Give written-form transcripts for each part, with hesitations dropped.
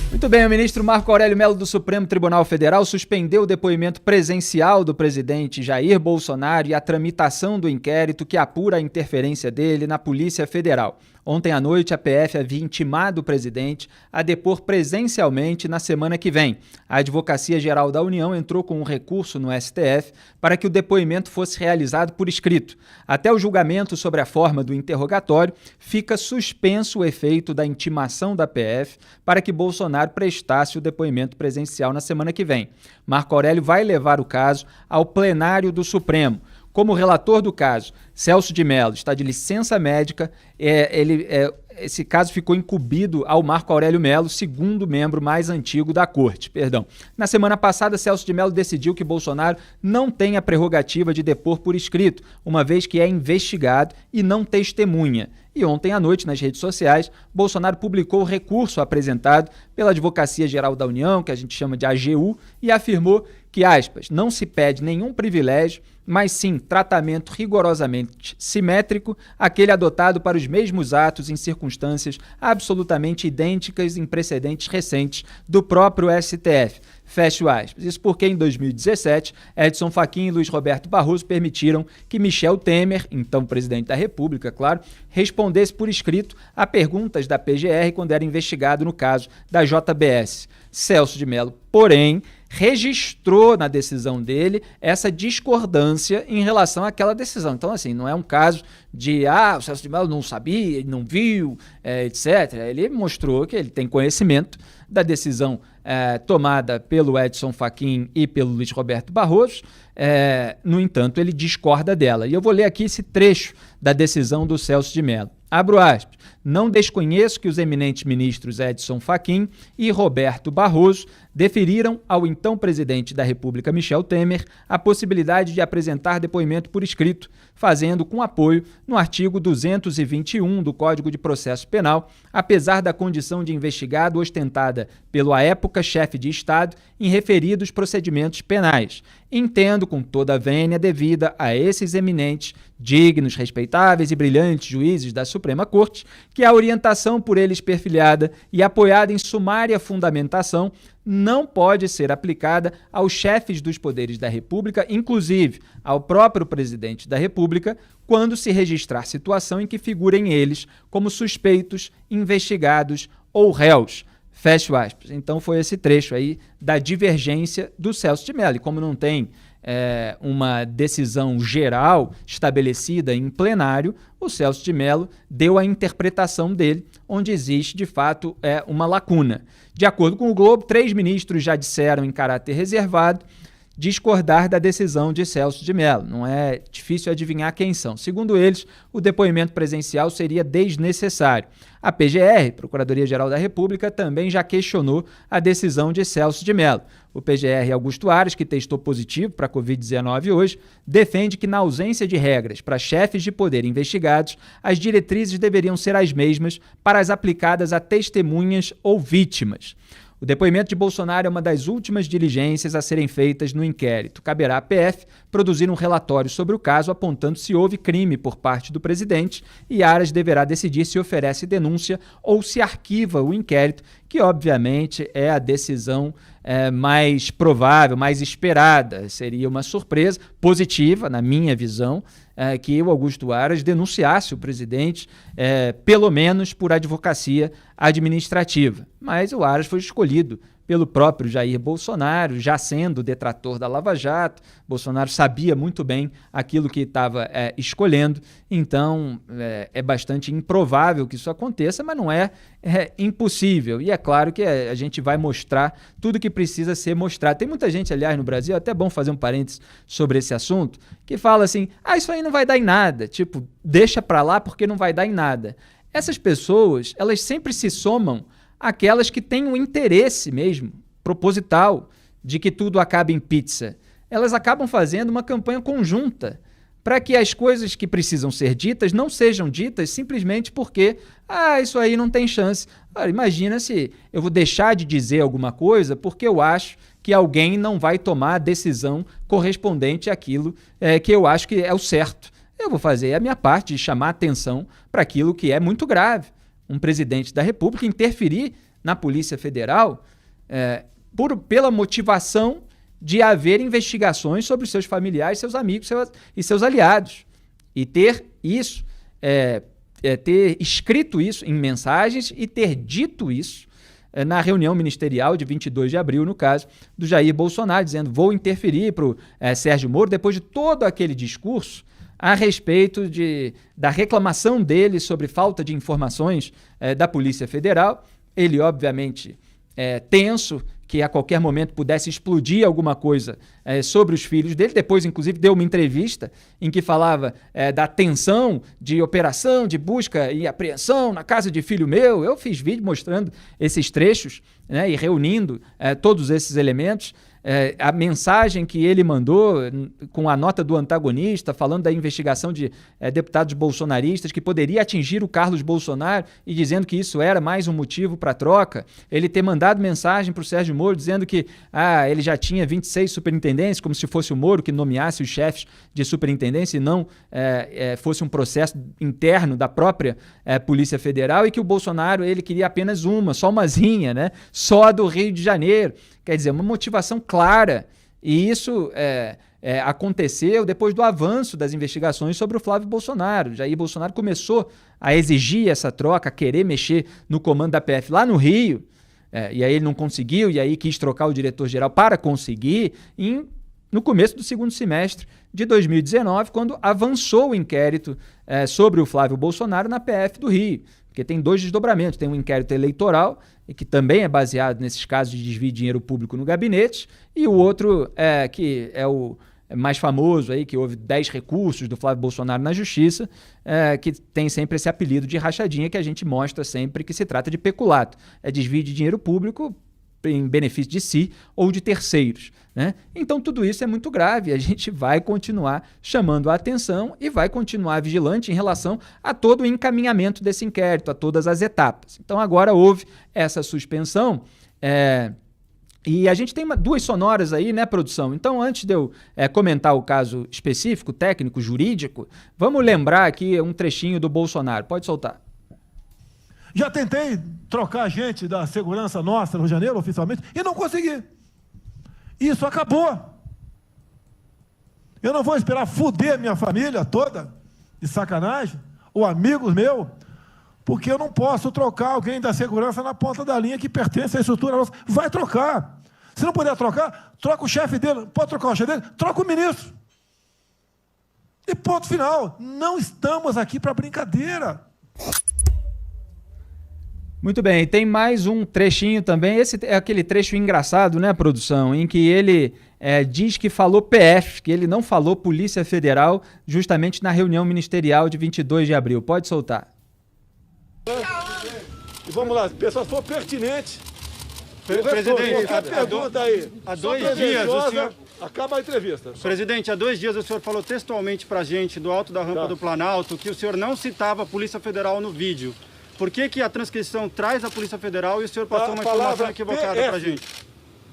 Muito bem, o ministro Marco Aurélio Mello do Supremo Tribunal Federal suspendeu o depoimento presencial do presidente Jair Bolsonaro e a tramitação do inquérito que apura a interferência dele na Polícia Federal. Ontem à noite, a PF havia intimado o presidente a depor presencialmente na semana que vem. A Advocacia Geral da União entrou com um recurso no STF para que o depoimento fosse realizado por escrito. Até o julgamento sobre a forma do interrogatório, fica suspenso o efeito da intimação da PF para que Bolsonaro prestasse o depoimento presencial na semana que vem. Marco Aurélio vai levar o caso ao plenário do Supremo. Como relator do caso, Celso de Mello está de licença médica, esse caso ficou incumbido ao Marco Aurélio Mello, segundo membro mais antigo da corte. Na semana passada, Celso de Mello decidiu que Bolsonaro não tem a prerrogativa de depor por escrito, uma vez que é investigado e não testemunha. E ontem à noite, nas redes sociais, Bolsonaro publicou o recurso apresentado pela Advocacia Geral da União, que a gente chama de AGU, e afirmou que, aspas, não se pede nenhum privilégio, mas sim tratamento rigorosamente simétrico, aquele adotado para os mesmos atos em circunstâncias absolutamente idênticas em precedentes recentes do próprio STF. Fecho aspas. Isso porque em 2017, Edson Fachin e Luiz Roberto Barroso permitiram que Michel Temer, então presidente da República, claro, respondesse por escrito a perguntas da PGR quando era investigado no caso da JBS. Celso de Mello, porém, registrou na decisão dele essa discordância em relação àquela decisão. Então, assim, não é um caso de, o Celso de Mello não sabia, não viu, etc. Ele mostrou que ele tem conhecimento da decisão tomada pelo Edson Fachin e pelo Luiz Roberto Barroso. No entanto, ele discorda dela. E eu vou ler aqui esse trecho da decisão do Celso de Mello. Abro aspas. Não desconheço que os eminentes ministros Edson Fachin e Roberto Barroso deferiram ao então presidente da República, Michel Temer, a possibilidade de apresentar depoimento por escrito, fazendo com apoio no artigo 221 do Código de Processo Penal, apesar da condição de investigado ostentada pelo, à época, chefe de Estado em referidos procedimentos penais. Entendo com toda a vênia devida a esses eminentes, dignos, respeitáveis e brilhantes juízes da Suprema Corte, que a orientação por eles perfilhada e apoiada em sumária fundamentação não pode ser aplicada aos chefes dos poderes da República, inclusive ao próprio presidente da República, quando se registrar situação em que figurem eles como suspeitos, investigados ou réus. Fecho aspas. Então foi esse trecho aí da divergência do Celso de Mello. E como não tem uma decisão geral estabelecida em plenário, o Celso de Mello deu a interpretação dele, onde existe, de fato, uma lacuna. De acordo com o Globo, 3 ministros já disseram, em caráter reservado, discordar da decisão de Celso de Mello. Não é difícil adivinhar quem são. Segundo eles, o depoimento presencial seria desnecessário. A PGR, Procuradoria-Geral da República, também já questionou a decisão de Celso de Mello. O PGR Augusto Aras, que testou positivo para a Covid-19 hoje, defende que, na ausência de regras para chefes de poder investigados, as diretrizes deveriam ser as mesmas para as aplicadas a testemunhas ou vítimas. O depoimento de Bolsonaro é uma das últimas diligências a serem feitas no inquérito. Caberá à PF produzir um relatório sobre o caso, apontando se houve crime por parte do presidente, e Aras deverá decidir se oferece denúncia ou se arquiva o inquérito, que obviamente é a decisão mais provável, mais esperada. Seria uma surpresa positiva, na minha visão, que o Augusto Aras denunciasse o presidente, pelo menos por advocacia administrativa. Mas o Aras foi escolhido pelo próprio Jair Bolsonaro, já sendo detrator da Lava Jato. Bolsonaro sabia muito bem aquilo que estava escolhendo, então é bastante improvável que isso aconteça, mas não é impossível. E é claro que a gente vai mostrar tudo que precisa ser mostrado. Tem muita gente, aliás, no Brasil, até bom fazer um parênteses sobre esse assunto, que fala assim, isso aí não vai dar em nada, tipo, deixa pra lá porque não vai dar em nada. Essas pessoas, elas sempre se somam àquelas que têm um interesse mesmo, proposital, de que tudo acabe em pizza. Elas acabam fazendo uma campanha conjunta para que as coisas que precisam ser ditas não sejam ditas simplesmente porque isso aí não tem chance. Imagina se eu vou deixar de dizer alguma coisa porque eu acho que alguém não vai tomar a decisão correspondente àquilo que eu acho que é o certo. Eu vou fazer a minha parte de chamar atenção para aquilo que é muito grave. Um presidente da República interferir na Polícia Federal pela motivação de haver investigações sobre os seus familiares, seus amigos e seus aliados. E ter isso, ter escrito isso em mensagens e ter dito isso na reunião ministerial de 22 de abril, no caso do Jair Bolsonaro, dizendo: vou interferir para o Sérgio Moro, depois de todo aquele discurso a respeito da reclamação dele sobre falta de informações da Polícia Federal. Ele, obviamente, tenso, que a qualquer momento pudesse explodir alguma coisa sobre os filhos dele. Depois, inclusive, deu uma entrevista em que falava da tensão de operação, de busca e apreensão na casa de filho meu. Eu fiz vídeo mostrando esses trechos, né, e reunindo todos esses elementos. A mensagem que ele mandou com a nota do antagonista, falando da investigação de deputados bolsonaristas que poderia atingir o Carlos Bolsonaro e dizendo que isso era mais um motivo para troca. Ele ter mandado mensagem para o Sérgio Moro dizendo que ele já tinha 26 superintendentes, como se fosse o Moro que nomeasse os chefes de superintendência e não fosse um processo interno da própria Polícia Federal, e que o Bolsonaro ele queria apenas só umazinha, né? Só a do Rio de Janeiro. Quer dizer, uma motivação clara, e isso aconteceu depois do avanço das investigações sobre o Flávio Bolsonaro. Jair Bolsonaro começou a exigir essa troca, a querer mexer no comando da PF lá no Rio, e aí ele não conseguiu, e aí quis trocar o diretor-geral para conseguir, no começo do segundo semestre de 2019, quando avançou o inquérito sobre o Flávio Bolsonaro na PF do Rio. Porque tem dois desdobramentos: tem um inquérito eleitoral, que também é baseado nesses casos de desvio de dinheiro público no gabinete, e o outro, que é o mais famoso, aí, que houve 10 recursos do Flávio Bolsonaro na Justiça, que tem sempre esse apelido de rachadinha, que a gente mostra sempre que se trata de peculato. É desvio de dinheiro público em benefício de si ou de terceiros, né? Então tudo isso é muito grave. A gente vai continuar chamando a atenção e vai continuar vigilante em relação a todo o encaminhamento desse inquérito, a todas as etapas. Então agora houve essa suspensão, e a gente tem duas sonoras aí, né, produção? Então, antes de eu comentar o caso específico, técnico, jurídico, vamos lembrar aqui um trechinho do Bolsonaro. Pode soltar. Já tentei trocar gente da segurança nossa no Rio de Janeiro, oficialmente, e não consegui. Isso acabou. Eu não vou esperar fuder minha família toda, de sacanagem, ou amigos meus, porque eu não posso trocar alguém da segurança na ponta da linha que pertence à estrutura nossa. Vai trocar. Se não puder trocar, troca o chefe dele. Pode trocar o chefe dele? Troca o ministro. E ponto final. Não estamos aqui para brincadeira. Muito bem, tem mais um trechinho também. Esse é aquele trecho engraçado, né, produção, em que ele diz que falou PF, que ele não falou Polícia Federal, justamente na reunião ministerial de 22 de abril. Pode soltar. E vamos lá, pessoal, se for pertinente. Presidente, a pergunta aí. Há 2 dias o senhor... Acaba a entrevista. Presidente, há 2 dias o senhor falou textualmente pra gente, do alto da rampa do Planalto, que o senhor não citava a Polícia Federal no vídeo. Por que a transcrição traz a Polícia Federal e o senhor passou uma informação equivocada pra gente?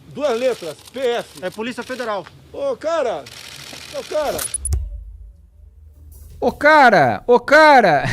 2 letras, PF. É Polícia Federal. Ô, cara! Ô, cara!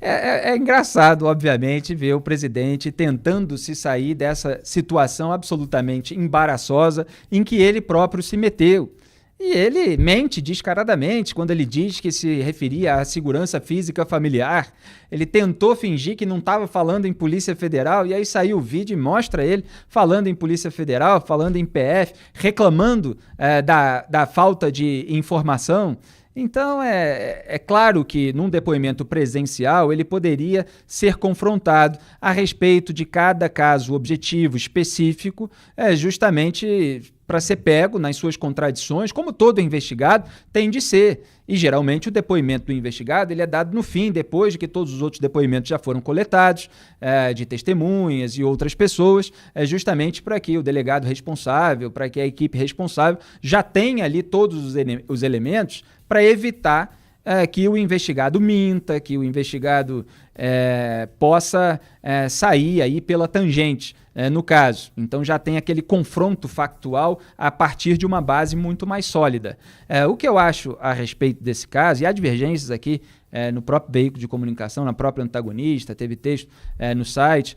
É engraçado, obviamente, ver o presidente tentando se sair dessa situação absolutamente embaraçosa em que ele próprio se meteu. E ele mente descaradamente quando ele diz que se referia à segurança física familiar. Ele tentou fingir que não estava falando em Polícia Federal, e aí saiu o vídeo e mostra ele falando em Polícia Federal, falando em PF, reclamando da falta de informação. Então, é claro que num depoimento presencial ele poderia ser confrontado a respeito de cada caso objetivo, específico, justamente para ser pego nas suas contradições, como todo investigado tem de ser. E geralmente o depoimento do investigado ele é dado no fim, depois de que todos os outros depoimentos já foram coletados, de testemunhas e outras pessoas, justamente para que o delegado responsável, para que a equipe responsável já tenha ali todos os elementos para evitar que o investigado minta, que o investigado possa sair aí pela tangente, no caso. Então já tem aquele confronto factual a partir de uma base muito mais sólida. O que eu acho a respeito desse caso, e há divergências aqui no próprio veículo de comunicação, na própria Antagonista, teve texto no site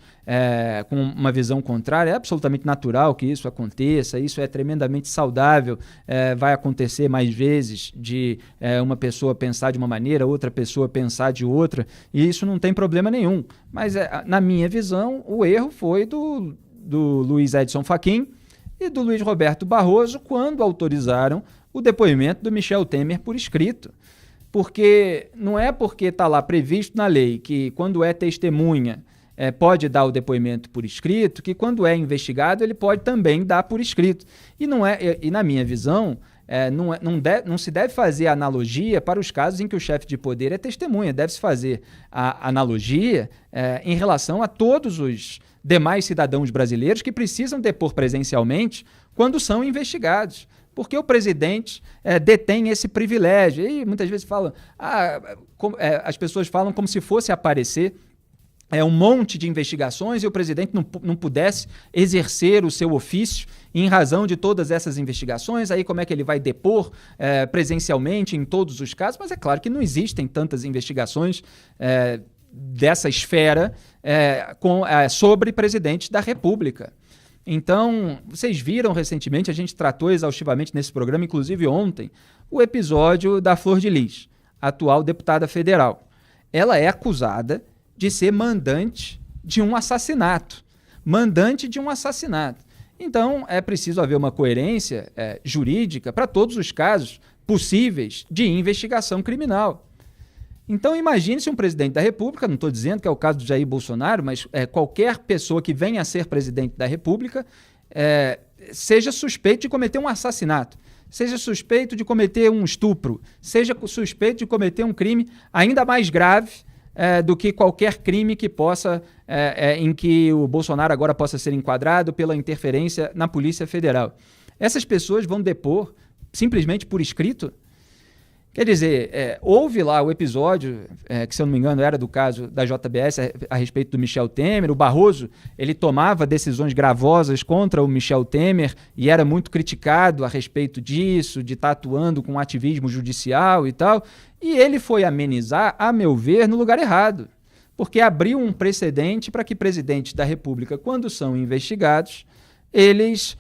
com uma visão contrária. É absolutamente natural que isso aconteça, isso é tremendamente saudável, vai acontecer mais vezes de uma pessoa pensar de uma maneira, outra pessoa pensar de outra, e isso não tem problema nenhum. Mas, na minha visão, o erro foi do Luiz Edson Fachin e do Luiz Roberto Barroso quando autorizaram o depoimento do Michel Temer por escrito. Porque não é porque está lá previsto na lei que quando é testemunha pode dar o depoimento por escrito, que quando é investigado ele pode também dar por escrito. E na minha visão, não se deve fazer analogia para os casos em que o chefe de poder é testemunha. Deve-se fazer a analogia em relação a todos os demais cidadãos brasileiros que precisam depor presencialmente quando são investigados. Porque o presidente detém esse privilégio. E muitas vezes falam, as pessoas falam como se fosse aparecer um monte de investigações e o presidente não pudesse exercer o seu ofício em razão de todas essas investigações. Aí como é que ele vai depor presencialmente em todos os casos? Mas é claro que não existem tantas investigações dessa esfera sobre presidentes da República. Então, vocês viram recentemente, a gente tratou exaustivamente nesse programa, inclusive ontem, o episódio da Flor de Lis, atual deputada federal. Ela é acusada de ser mandante de um assassinato. Então, é preciso haver uma coerência jurídica para todos os casos possíveis de investigação criminal. Então, imagine se um presidente da República, não estou dizendo que é o caso do Jair Bolsonaro, mas qualquer pessoa que venha a ser presidente da República seja suspeito de cometer um assassinato, seja suspeito de cometer um estupro, seja suspeito de cometer um crime ainda mais grave do que qualquer crime que possa, em que o Bolsonaro agora possa ser enquadrado pela interferência na Polícia Federal. Essas pessoas vão depor simplesmente por escrito. Quer dizer, houve lá o episódio, que se eu não me engano era do caso da JBS a respeito do Michel Temer. O Barroso, ele tomava decisões gravosas contra o Michel Temer e era muito criticado a respeito disso, de estar atuando com ativismo judicial e tal. E ele foi amenizar, a meu ver, no lugar errado, porque abriu um precedente para que presidentes da República, quando são investigados, eles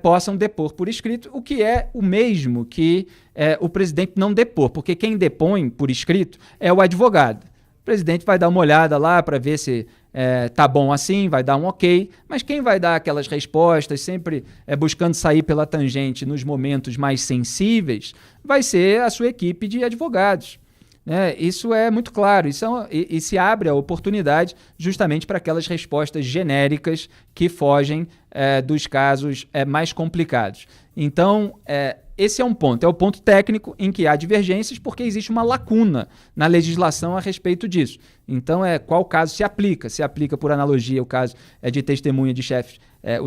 possam depor por escrito, o que é o mesmo que o presidente não depor, porque quem depõe por escrito é o advogado. O presidente vai dar uma olhada lá para ver se tá bom assim, vai dar um ok, mas quem vai dar aquelas respostas, sempre buscando sair pela tangente nos momentos mais sensíveis, vai ser a sua equipe de advogados. Isso é muito claro, e se abre a oportunidade justamente para aquelas respostas genéricas que fogem dos casos mais complicados. Então, esse é um ponto, é o ponto técnico em que há divergências, porque existe uma lacuna na legislação a respeito disso. Então, qual caso se aplica? Se aplica, por analogia, o caso de testemunha de chefe,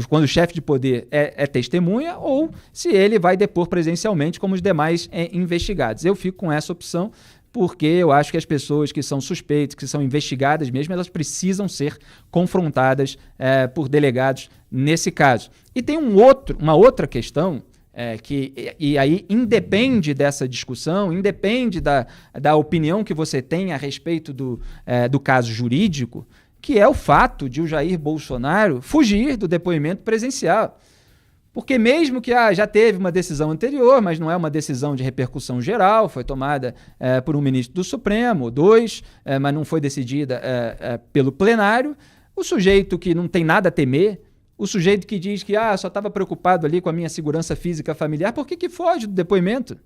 quando o chefe de poder é testemunha, ou se ele vai depor presencialmente como os demais investigados. Eu fico com essa opção, porque eu acho que as pessoas que são suspeitas, que são investigadas mesmo, elas precisam ser confrontadas por delegados nesse caso. E tem uma outra questão e aí independe dessa discussão, independe da opinião que você tem a respeito do caso jurídico, que é o fato de o Jair Bolsonaro fugir do depoimento presencial. Porque mesmo que já teve uma decisão anterior, mas não é uma decisão de repercussão geral, foi tomada por um ministro do Supremo, ou dois, mas não foi decidida pelo plenário, o sujeito que não tem nada a temer, o sujeito que diz que só estava preocupado ali com a minha segurança física familiar, por que foge do depoimento?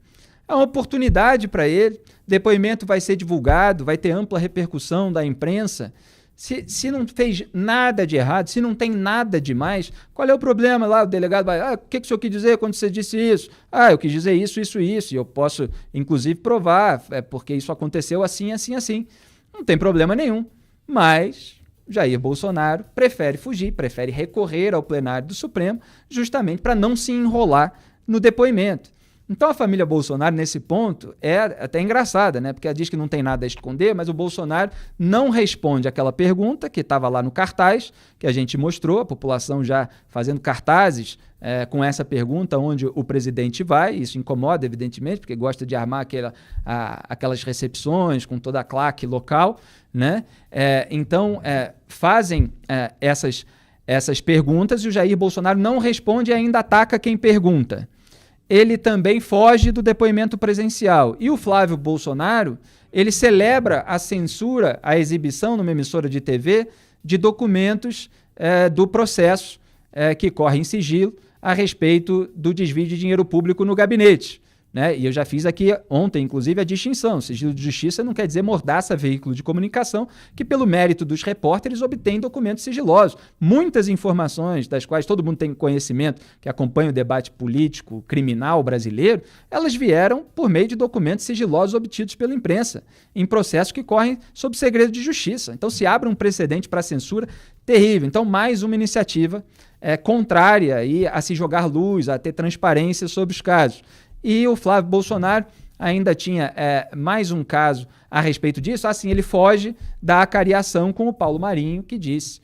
É uma oportunidade para ele, o depoimento vai ser divulgado, vai ter ampla repercussão da imprensa. Se não fez nada de errado, se não tem nada de mais, qual é o problema lá? O delegado vai, o que o senhor quis dizer quando você disse isso? Eu quis dizer isso, e eu posso, inclusive, provar, porque isso aconteceu assim, assim, assim. Não tem problema nenhum, mas Jair Bolsonaro prefere fugir, prefere recorrer ao plenário do Supremo, justamente para não se enrolar no depoimento. Então a família Bolsonaro, nesse ponto, é até engraçada, né? Porque ela diz que não tem nada a esconder, mas o Bolsonaro não responde aquela pergunta que estava lá no cartaz, que a gente mostrou, a população já fazendo cartazes com essa pergunta, onde o presidente vai. Isso incomoda, evidentemente, porque gosta de armar aquelas recepções com toda a claque local, né? Então, fazem essas perguntas e o Jair Bolsonaro não responde e ainda ataca quem pergunta. Ele também foge do depoimento presencial. E o Flávio Bolsonaro, ele celebra a censura, a exibição numa emissora de TV de documentos do processo que corre em sigilo a respeito do desvio de dinheiro público no gabinete. Né? E eu já fiz aqui ontem, inclusive, a distinção. Sigilo de justiça não quer dizer mordaça veículo de comunicação que, pelo mérito dos repórteres, obtém documentos sigilosos. Muitas informações das quais todo mundo tem conhecimento, que acompanha o debate político, criminal brasileiro, elas vieram por meio de documentos sigilosos obtidos pela imprensa, em processos que correm sob segredo de justiça. Então se abre um precedente para a censura terrível. Então, mais uma iniciativa contrária a se jogar luz, a ter transparência sobre os casos. E o Flávio Bolsonaro ainda tinha mais um caso a respeito disso. Assim, ele foge da acariação com o Paulo Marinho, que disse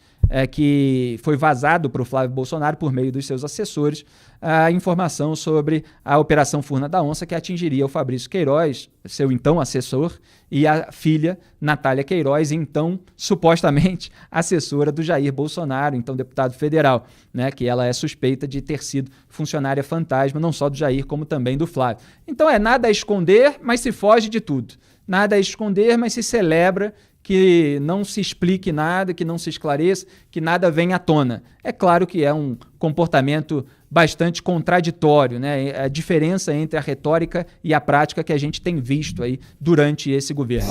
que foi vazado para o Flávio Bolsonaro, por meio dos seus assessores, a informação sobre a Operação Furna da Onça, que atingiria o Fabrício Queiroz, seu então assessor, e a filha Natália Queiroz, então supostamente assessora do Jair Bolsonaro, então deputado federal, né, que ela é suspeita de ter sido funcionária fantasma, não só do Jair, como também do Flávio. Então nada a esconder, mas se foge de tudo. Nada a esconder, mas se celebra que não se explique nada, que não se esclareça, que nada venha à tona. É claro que é um comportamento bastante contraditório, né? A diferença entre a retórica e a prática que a gente tem visto aí durante esse governo.